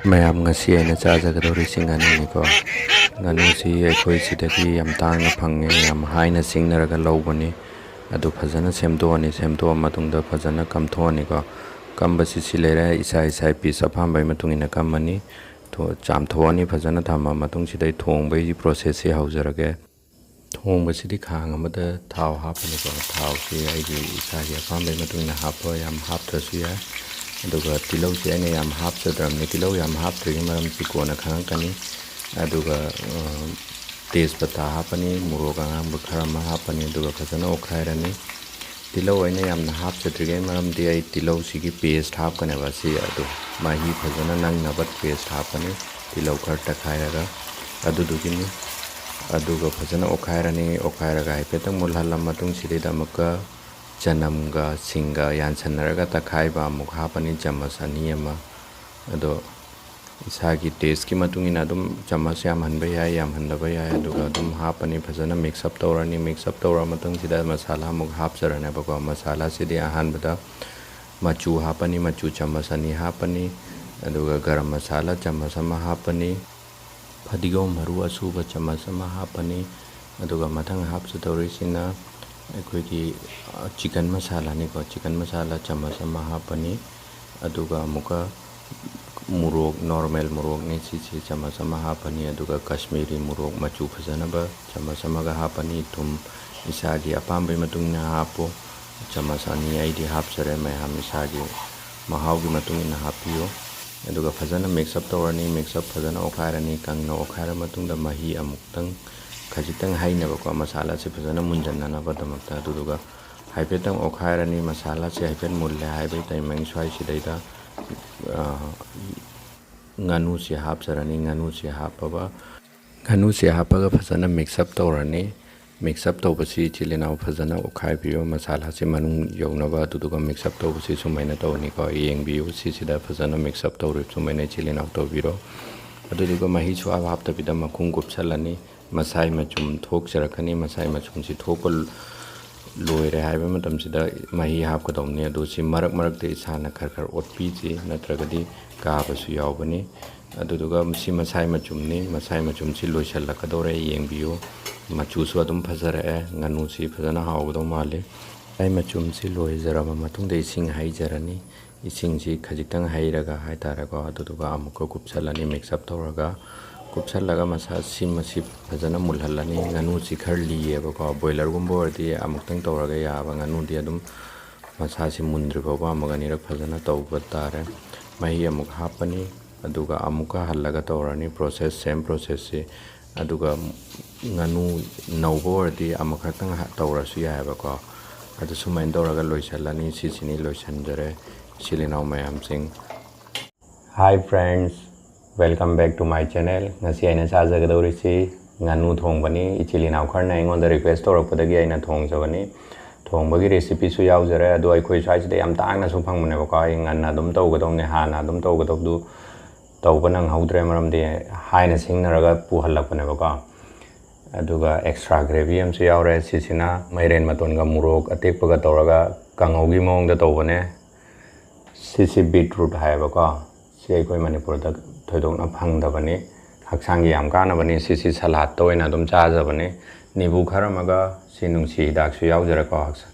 ꯃꯌꯥꯝ ꯉꯁꯤ ꯑꯩꯅ ꯆꯥꯖꯒꯗꯧꯔꯤꯁꯤ ꯉꯥꯅꯨꯅꯤꯀꯣ. ꯉꯥꯅꯨꯁꯤ ꯑꯩꯈꯣꯏ ꯁꯤꯗꯒꯤ ꯌꯥꯝ ꯇꯥꯡꯅ ꯐꯪꯉꯦ, ꯌꯥꯝ ꯍꯥꯏꯅ ꯁꯤꯡꯅꯔꯒ ꯂꯧꯕꯅꯤ. ꯑꯗꯨ ꯐꯖꯅ ꯁꯦꯝꯗꯣꯛꯑꯅꯤ. ꯁꯦꯝꯗꯣꯛꯑ ꯃꯇꯨꯡꯗ ꯐꯖꯅ ꯀꯝꯊꯣꯛꯑꯅꯤꯀꯣ. ꯀꯝꯕꯁꯤ ꯁꯤ ꯂꯩꯔꯦ, ꯏꯁꯥ ꯄꯤꯁ ꯑꯄꯥꯝꯕꯒꯤ ꯃꯇꯨꯡ ꯏꯟꯅ ꯀꯝꯃꯅꯤ. ꯆꯥꯝꯊꯣꯛꯑꯅꯤ ꯐꯖꯅ ꯊꯝꯃ ꯃꯇꯨꯡꯁꯤꯗ ꯊꯣꯡꯕꯒꯤ ꯄ꯭ꯔꯣꯁꯦꯁꯁꯤ ꯍꯧꯖꯔꯒꯦ. ꯊꯣꯡꯕꯁꯤꯗꯤ ꯈꯥꯡ ꯑꯃꯗ ꯊꯥꯎ ꯍꯥꯞꯄꯅꯤꯀꯣ. ꯊꯥꯎꯁꯤ ꯑꯩꯒꯤ ꯏꯁꯥꯒꯤ ꯑꯄꯥꯝꯕꯒꯤ ꯃꯇꯨꯡ ꯏꯟꯅ ꯍꯥꯞꯄ, ꯌꯥꯝ ꯍꯥꯞꯇ꯭ꯔꯁꯨ ꯌꯥꯏ. ꯑꯗꯨꯒ ꯇꯤꯜꯍꯧꯁꯤ ꯑꯩꯅ ꯌꯥꯝ ꯍꯥꯞꯆꯗ꯭ꯔꯕꯅꯤ. ꯇꯤꯜꯍꯧ ꯌꯥꯝ ꯍꯥꯞꯇ꯭ꯔꯤꯉꯩ ꯃꯔꯝꯁꯤ ꯀꯣꯟꯅ ꯈꯪꯉꯛꯀꯅꯤ. ꯑꯗꯨꯒ ꯇꯦꯖꯄꯇꯥ ꯍꯥꯞꯄꯅꯤ, ꯃꯣꯔꯣꯛ ꯑꯉꯥꯡꯕ ꯈꯔ ꯑꯃ ꯍꯥꯞꯄꯅꯤ. ꯑꯗꯨꯒ ꯐꯖꯅ ꯑꯣꯠꯈꯥꯏꯔꯅꯤ. ꯇꯤꯜꯍꯧ ꯑꯩꯅ ꯌꯥꯝꯅ ꯍꯥꯞꯆꯗ꯭ꯔꯤꯉꯩ ꯃꯔꯝꯗꯤ ꯑꯩ ꯇꯤꯜꯍꯧꯁꯤꯒꯤ ꯄꯦꯁꯠ ꯍꯥꯞꯀꯅꯦꯕ. ꯑꯗꯨ ꯃꯍꯤ ꯐꯖꯅ ꯅꯪꯅꯕ ꯄꯦꯁꯠ ꯍꯥꯞꯄꯅꯤ, ꯇꯤꯜꯍꯧ ꯈꯔ ꯇꯛꯈꯥꯏꯔꯒ. ꯑꯗꯨꯗꯨꯒꯤꯅꯤ. ꯑꯗꯨꯒ ꯐꯖꯅ ꯑꯣꯠꯈꯥꯏꯔꯅꯤ. ꯑꯣꯠꯈꯥꯏꯔꯒ ꯍꯥꯏꯐꯦꯠꯇꯪ ꯃꯨꯜꯍꯜꯂ ꯃꯇꯨꯡꯁꯤꯗꯩꯗ ꯑꯃꯨꯛꯀ ꯆꯅꯝꯒ ꯁꯤꯡꯒ ꯌꯥꯟꯁꯟꯅꯔꯒ ꯇꯛꯈꯥꯏꯕ ꯑꯃꯨꯛ ꯍꯥꯞꯄꯅꯤ, ꯆꯃꯁ 2 ꯑꯃ. ꯑꯗꯣ ꯏꯁꯥꯒꯤ ꯇꯦꯁꯠꯀꯤ ꯃꯇꯨꯡ ꯏꯟꯅ ꯑꯗꯨꯝ ꯆꯃꯁ ꯌꯥꯝꯍꯟꯕ ꯌꯥꯏ, ꯌꯥꯝꯍꯟꯗꯕ ꯌꯥꯏ. ꯑꯗꯨꯒ ꯑꯗꯨꯝ ꯍꯥꯞꯄꯅꯤ, ꯐꯖꯅ ꯃꯤꯛꯁ ꯑꯞ ꯇꯧꯔꯅꯤ. ꯃꯤꯛꯁ ꯑꯞ ꯇꯧꯔ ꯃꯇꯨꯡꯁꯤꯗ ꯃꯁꯥꯂꯥ ꯑꯃꯨꯛ ꯍꯥꯞꯆꯔꯅꯦꯕꯀꯣ. ꯃꯁꯥꯂꯥꯁꯤꯗꯤ ꯑꯍꯥꯟꯕꯗ ꯃꯆꯨ ꯍꯥꯞꯄꯅꯤ, ꯃꯆꯨ ꯆꯃꯁ 2 ꯍꯥꯞꯄꯅꯤ. ꯑꯗꯨꯒ ꯒꯔꯝ ꯃꯁꯥꯂꯥ ꯆꯃꯁ 1 ꯍꯥꯞꯄꯅꯤ. ꯐꯗꯤꯒꯣꯝ ꯃꯔꯨ ꯑꯁꯨꯕ ꯆꯃꯁ 1 ꯍꯥꯞꯄꯅꯤ. ꯑꯗꯨꯒ ꯃꯊꯪ ꯍꯥꯞꯆꯗꯧꯔꯤꯁꯤꯅ ꯑꯩꯈꯣꯏꯒꯤ ꯆꯤꯀꯟ ꯃꯁꯥꯂꯥꯅꯤꯀꯣ. ꯆꯤꯀꯟ ꯃꯁꯥꯂꯥ ꯆꯃꯁ 1 ꯍꯥꯞꯄꯅꯤ. ꯑꯗꯨꯒ ꯑꯃꯨꯛꯀ ꯃꯣꯔꯣꯛ, ꯅꯣꯔꯃꯦꯜ ꯃꯣꯔꯣꯛꯅꯤ, ꯁꯤꯁꯤ ꯆꯃꯁ 1 ꯍꯥꯞꯄꯅꯤ. ꯑꯗꯨꯒ ꯀश्मीरी ꯃꯣꯔꯣꯛ ꯃꯆꯨ ꯐꯖꯅꯕ ꯆꯃꯁ 1ꯒ ꯍꯥꯞꯄꯅꯤ. ꯊꯨꯝ ꯏꯁꯥꯒꯤ ꯑꯄꯥꯝꯕꯒꯤ ꯃꯇꯨꯡ ꯏꯟꯅ ꯍꯥꯞꯄꯨ. ꯆꯃꯁ 2 ꯑꯩꯗꯤ ꯍꯥꯞꯆꯔꯦ. ꯃꯌꯥꯝ ꯏꯁꯥꯒꯤ ꯃꯍꯥꯎꯒꯤ ꯃꯇꯨꯡ ꯏꯟꯅ ꯍꯥꯞꯄꯤꯌꯨ. ꯑꯗꯨꯒ ꯐꯖꯅ ꯃꯤꯛꯁ ꯑꯞ ꯇꯧꯔꯅꯤ. ꯃꯤꯛꯁ ꯑꯞ ꯐꯖꯅ ꯑꯣꯠꯈꯥꯏꯔꯅꯤ. ꯀꯪꯅ ꯑꯣꯠꯈꯥꯏꯔ ꯃꯇꯨꯡꯗ ꯃꯍꯤ ꯑꯃꯨꯛꯇꯪ ꯈꯖꯤꯛꯇꯪ ꯍꯩꯅꯕꯀꯣ, ꯃꯁꯥꯂꯥꯁꯤ ꯐꯖꯅ ꯃꯨꯟꯖꯟꯅꯅꯕꯗꯃꯛꯇ. ꯑꯗꯨꯗꯨꯒ ꯍꯥꯏꯐꯦꯠꯇꯪ ꯑꯣꯠꯈꯥꯏꯔꯅꯤ. ꯃꯁꯥꯂꯥꯁꯤ ꯍꯥꯏꯐꯦꯠ ꯃꯨꯜꯂꯦ ꯍꯥꯏꯕꯒꯤ ꯇꯥꯏꯃꯤꯡ ꯁ꯭ꯋꯥꯏꯁꯤꯗꯩꯗ ꯉꯥꯅꯨꯁꯤ ꯍꯥꯞꯆꯔꯅꯤ. ꯉꯥꯅꯨꯁꯤ ꯍꯥꯞꯄꯒ ꯐꯖꯅ ꯃꯤꯛꯁ ꯑꯞ ꯇꯧꯔꯅꯤ. ꯃꯤꯛꯁ ꯑꯞ ꯇꯧꯕꯁꯤ ꯏꯆꯤꯜ ꯏꯅꯥꯎ ꯐꯖꯅ ꯑꯣꯠꯈꯥꯏꯕꯤꯌꯨ, ꯃꯁꯥꯂꯥꯁꯤ ꯃꯅꯨꯡ ꯌꯧꯅꯕ. ꯑꯗꯨꯗꯨꯒ ꯃꯤꯛꯁ ꯑꯞ ꯇꯧꯕꯁꯤ ꯁꯨꯃꯥꯏꯅ ꯇꯧꯅꯤꯀꯣ. ꯌꯦꯡꯕꯤꯌꯨ, ꯁꯤꯁꯤꯗ ꯐꯖꯅ ꯃꯤꯛꯁ ꯑꯞ ꯇꯧꯔꯤ ꯁꯨꯃꯥꯏꯅ ꯏꯆꯤꯜ ꯏꯅꯥꯎ ꯇꯧꯕꯤꯔꯣ. ꯑꯗꯨꯗꯨꯒ ꯃꯍꯤ ꯁꯨꯡꯍꯥꯞ ꯍꯥꯞꯇꯕꯤꯗ ꯃꯈꯨꯝ ꯀꯨꯞꯁꯜꯂꯅꯤ. ꯃꯁꯥꯏ ꯃꯆꯨꯝ ꯊꯣꯛꯆꯔꯛꯀꯅꯤ. ꯃꯁꯥꯏ ꯃꯆꯨꯝꯁꯤ ꯊꯣꯛꯄ ꯂꯣꯏꯔꯦ ꯍꯥꯏꯕ ꯃꯇꯝꯁꯤꯗ ꯃꯍꯤ ꯍꯥꯞꯀꯗꯧꯅꯤ. ꯑꯗꯨ ꯁꯤ ꯃꯔꯛ ꯃꯔꯛꯇ ꯏꯁꯥꯅ ꯈꯔ ꯑꯣꯠꯄꯤꯁꯤ, ꯅꯠꯇ꯭ꯔꯒꯗꯤ ꯀꯥꯕꯁꯨ ꯌꯥꯎꯕꯅꯤ. ꯑꯗꯨꯗꯨꯒ ꯁꯤ ꯃꯁꯥꯏ ꯃꯆꯨꯝꯅꯤ. ꯃꯁꯥꯏ ꯃꯆꯨꯝꯁꯤ ꯂꯣꯏꯁꯤꯜꯂꯛꯀꯗꯧꯔꯦ. ꯌꯦꯡꯕꯤꯌꯨ, ꯃꯆꯨꯁꯨ ꯑꯗꯨꯝ ꯐꯖꯔꯛꯑꯦ. ꯉꯥꯅꯨꯁꯤ फजन हाउगदौ माले आई मचुमसी लोइजरब मतुंग दे इसिंग हाइजरनी इसिंगसी खजितंग हाइरगा हाइतारगो अदुदुगा अमुक कुपसलनी मिक्सअप तौरगा कुपसलगा मसा सिमसी फजन मुलहलनी nganu si khar liyeबको बॉयलर गुम बोरदी अमुक्तंग तौरगा याबा nganu di adum masa si mundri baba amagani rak फजन तौबा तारे mahi amuk hapani aduga amuka hallaga तौरनी process same process si aduga nganu naubo ordi amukhaktang तौरसु याबको अदु सुमाइन तौरगा लोइसलनी सिसिनी लोइसनजरे सिलिनाउ मयाम सिंग hi friends welcome back to my channel ngasi aina chajagadorisi nganu thongbani ichilinaw kharna ingonda request torapodagi aina thongjabani thongbagi recipe su yaujare adu aikoi swaisida yam tangna su phangmane bako ai nganna dum tawgadawne hana dum tawgadawdu tawbanang haudre maramde haina singnaraga puhallakpane bako aduga extra gravy am su yaure sisina mairen matonga murok atekpaga tawraga kangaugi mongda tawbane sisi beetroot haibako si aikoi manipur da thoidokna phangdabani haksangi yam kanabani sisi salad toina dum chajabani nibu kharamaga sinungsi dak su yaujare ko haksa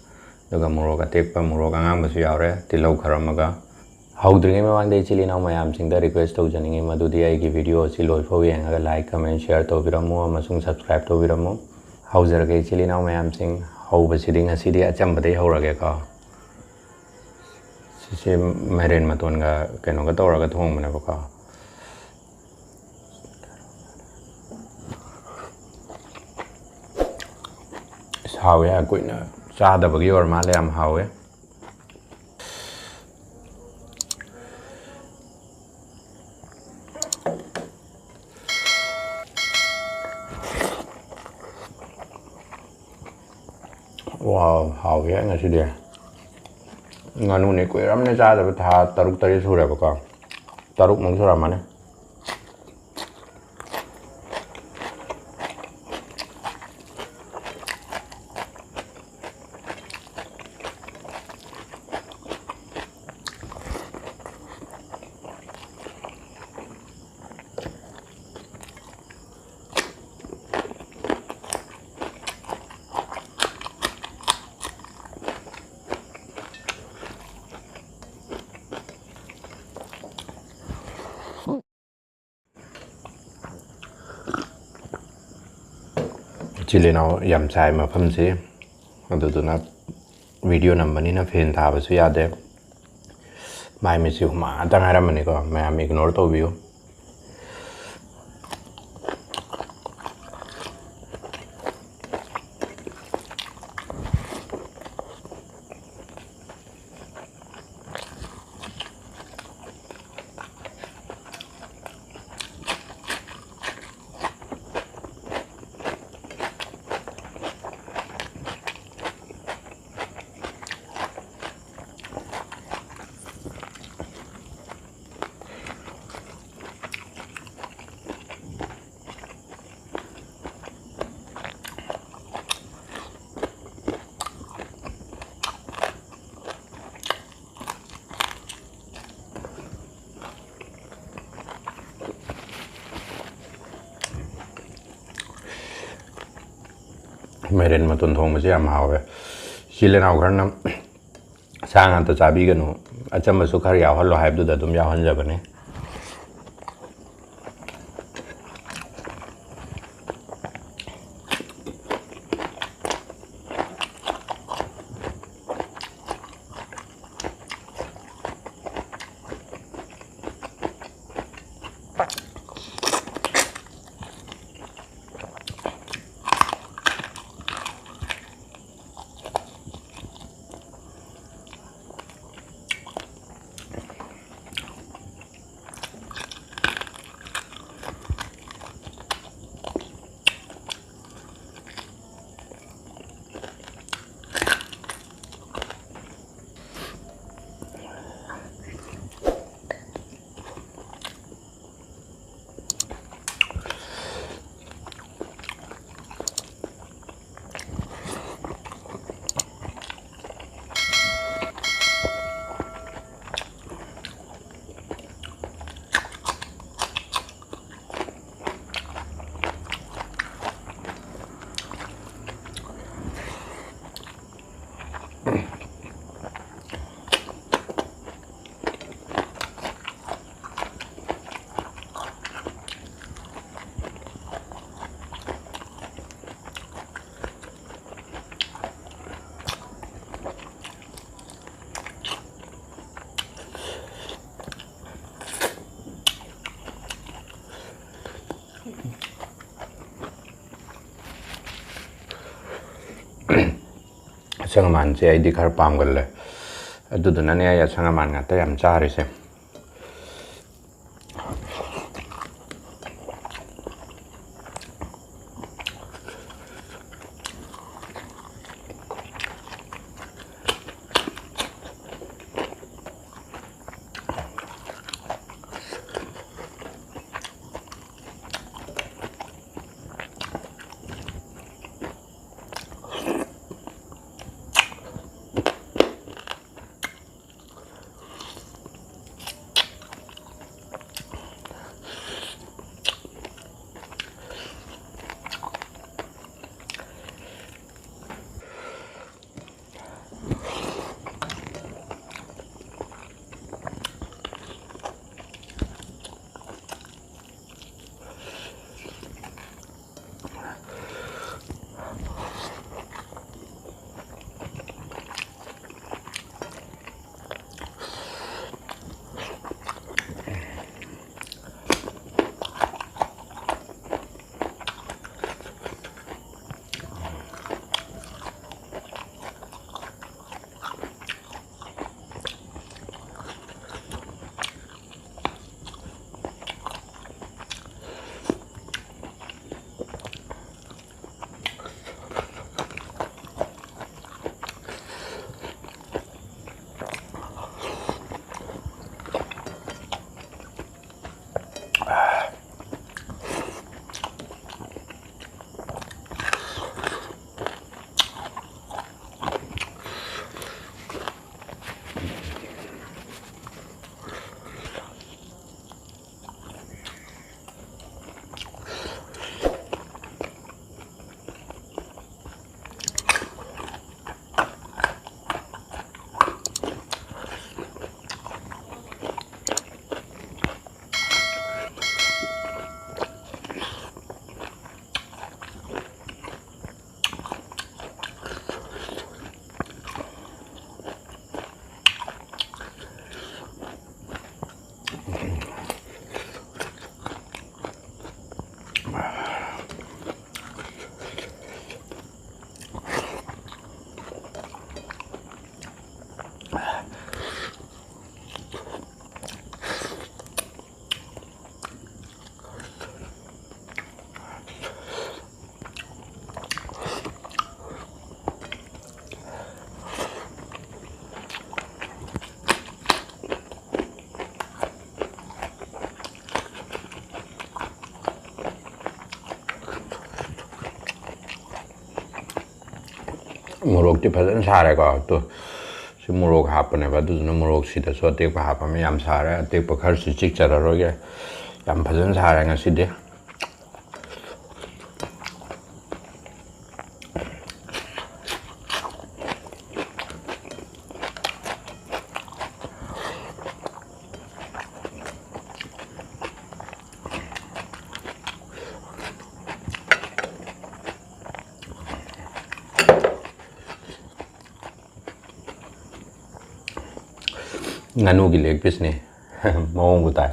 duga murok atekpa murok angamba su yaure tilau kharamaga haudringe mawangde chilinaw mayam singda request tawjaninge madudi ai gi video si loifo yengaga like comment share tawbiramo amasung subscribe tawbiramo haujaraga chilinaw mayam sing haubasiding asidi achambadai haurage ko sisi mairen matonga kenoga tawraga thongmane bako hawe akoina chadabagi or male am hawe wow hawe ngasi dia nganu ni kuiramne chadaba tha taruk tari sure bako taruk mong sura mane ꯆꯤꯂꯤꯅꯥꯎ ꯌꯥꯝ ꯆꯥꯏ ꯃꯐꯝꯁꯤ ꯑꯗꯨꯗꯨꯅ video ꯅꯝꯕꯅꯤꯅ ꯐꯦꯟ ꯊꯥꯕꯁꯨ ꯌꯥꯗꯦ ꯃꯥꯏ ꯃꯤꯠꯁꯤ ꯍꯨꯃꯥꯡ ꯉꯥꯛꯇ ꯉꯥꯏꯔꯝꯃꯅꯤꯀꯣ ꯃꯌꯥꯝ ignore ꯇꯧꯕꯤꯌꯨ ꯃꯥꯏꯔꯦꯟ ꯃꯇꯣꯟ ꯊꯣꯡꯕꯁꯦ ꯌꯥꯝ ꯍꯥꯎꯋꯦ ꯏꯆꯤꯜ ꯏꯅꯥꯎ ꯈꯔꯅ ꯁꯥ ꯉꯥꯛꯇ ꯆꯥꯕꯤꯒꯅꯨ ꯑꯆꯝꯕꯁꯨ ꯈꯔ ꯌꯥꯎꯍꯜꯂꯣ ꯍꯥꯏꯕꯗꯨꯗ ꯑꯗꯨꯝ ꯌꯥꯎꯍꯟꯖꯕꯅꯤ ꯑꯁꯪ ꯑꯃꯥꯟꯁꯦ ꯑꯩꯗꯤ ꯈꯔ ꯄꯥꯝꯒꯜꯂꯦ ꯑꯗꯨꯗꯨꯅꯅꯦ ꯑꯩ ꯑꯁꯪ ꯑꯃꯥꯟ ꯉꯥꯛꯇ ꯌꯥꯝ ꯆꯥꯔꯤꯁꯦ ꯃꯣꯔꯣꯛꯇꯤ ꯐꯖꯅ ꯁꯥꯔꯦꯀꯣ ꯇꯣ ꯁꯤ ꯃꯣꯔꯣꯛ ꯍꯥꯞꯄꯅꯦꯕ ꯑꯗꯨꯗꯨꯅ ꯃꯣꯔꯣꯛꯁꯤꯗꯁꯨ ꯑꯇꯦꯛꯄ ꯍꯥꯞꯄꯃꯦ ꯌꯥꯝ ꯁꯥꯔꯦ ꯑꯇꯦꯛꯄ ꯈꯔꯁꯨ ꯆꯤꯛꯆꯔꯔꯣꯏꯒꯦ ꯌꯥꯝ ꯐꯖꯅ ꯁꯥꯔꯦ ꯉꯁꯤꯗꯤ ꯉꯥꯅꯨꯒꯤ ꯂꯦಗ್ ꯄꯤꯁꯅꯤ ꯃꯑꯣꯡꯕꯨ ꯇꯥꯏ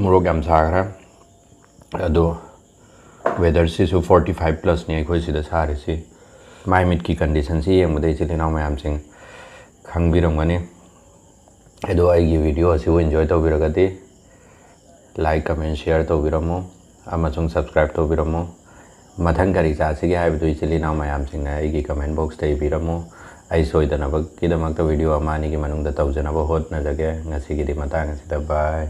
ꯃꯣꯔꯣꯛ ꯌꯥꯝ ꯁꯥꯈ꯭ꯔꯦ ꯑꯗꯣ ꯋꯦꯗꯔꯁꯤꯁꯨ 45+ ꯑꯩꯈꯣꯏ ꯁꯤꯗ ꯁꯥꯔꯤꯁꯤ ꯃꯥꯏ ꯃꯤꯠꯀꯤ ꯀꯟꯗꯤꯁꯟꯁꯤ ꯌꯦꯡꯕꯗ ꯏꯆꯤꯜ ꯏꯅꯥꯎ ꯃꯌꯥꯝꯁꯤꯡ ꯈꯪꯕꯤꯔꯝꯒꯅꯤ ꯑꯗꯣ ꯑꯩꯒꯤ ꯚꯤꯗꯤꯑꯣ ꯑꯁꯤꯕꯨ ꯏꯟꯖꯣꯏ ꯇꯧꯕꯤꯔꯒꯗꯤ ꯂꯥꯏꯛ ꯀꯃꯦꯟ ꯁꯤꯌꯔ ꯇꯧꯕꯤꯔꯝꯃꯨ ꯑꯃꯁꯨꯡ ꯁꯕꯁꯀ꯭ꯔꯥꯏꯕ ꯇꯧꯕꯤꯔꯝꯃꯨ ꯃꯊꯪ ꯀꯔꯤ ꯆꯥꯁꯤꯒꯦ ꯍꯥꯏꯕꯗꯨ ꯏꯆꯤꯜ ꯏꯅꯥꯎ ꯃꯌꯥꯝꯁꯤꯡꯅ ꯑꯩꯒꯤ ꯀꯃꯦꯟ ꯕꯣꯛꯁꯇ ꯏꯕꯤꯔꯝꯃꯨ ꯑꯩ ꯁꯣꯏꯗꯅꯕꯒꯤꯗꯃꯛꯇ ꯚꯤꯗꯤꯑꯣ ꯑꯃ ꯑꯅꯤꯒꯤ ꯃꯅꯨꯡꯗ ꯇꯧꯖꯅꯕ ꯍꯣꯠꯅꯖꯒꯦ ꯉꯁꯤꯒꯤꯗꯤ ꯃꯇꯥꯡ ꯑꯁꯤꯗ ꯕꯥꯏ